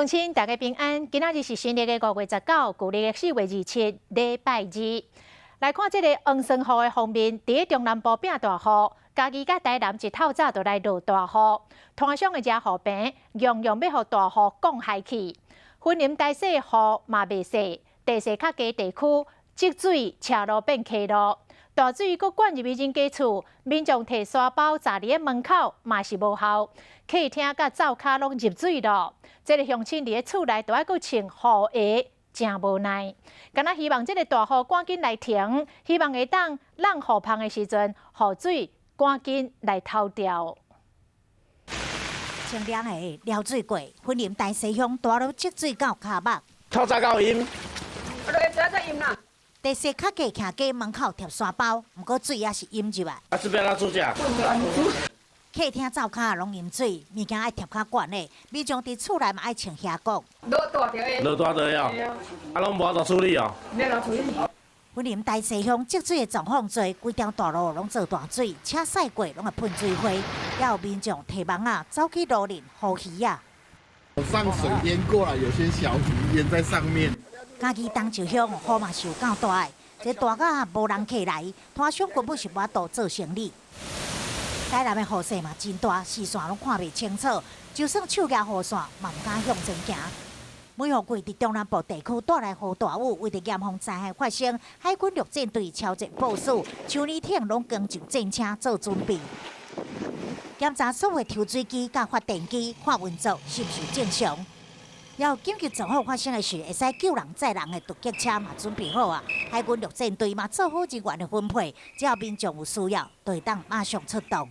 乡亲，大家平安。今仔日是新历的5月19，旧历的4月27，礼拜二。来看这个黄霜雨的方面，伫中南部变大雨，嘉义甲台南一透早就来落大雨，摊上的遮雨平，样样要互大雨降下去。云林大细雨嘛袂细，地势较低地区积水，车路变溪路。 大水阁灌入人家厝，民众摕沙包砸伫门口，嘛是无效。客厅甲灶骹拢入水了。这个乡亲伫咧厝内，都爱阁穿雨鞋，真无奈。敢若希望这个大雨赶紧来停，希望会当让雨芳的时阵，雨水赶紧来透掉。清凉的撩水过，云林大西乡大路积水到骹目，透早到阴，我来再阴啦。 地势较低，徛家门口贴沙包，毋过水也是淹入啊。这边哪煮食？客厅灶骹拢淹水，物件爱贴较悬的，民众伫厝内嘛爱穿遐讲。落大条哦，拢无法度处理哦。云林大西乡积水的状况多，规条大路拢做大水，车驶过拢会喷水花，也有民众摕网仔走去路林护鱼啊。上水淹过来，有些小鱼淹在上面。 嘉义东石乡雨嘛是有够大的，这大到无人客来，摊商根本是无法度做生意。台南的雨势嘛真大，视线拢看袂清楚，就算手举雨伞，嘛毋敢向前行。每户贵伫中南部地区带来雨大雨，为着严防灾害发生，海军陆战队超前部署，像年挺拢跟上战车做准备，检查所有抽水机甲发电机，看运作是毋是正常。 要紧急状况发生的时，会使救人载人的突击车嘛准备好啊！海军陆战队嘛做好人员的分配，只要民众有需要，就会当马上出动。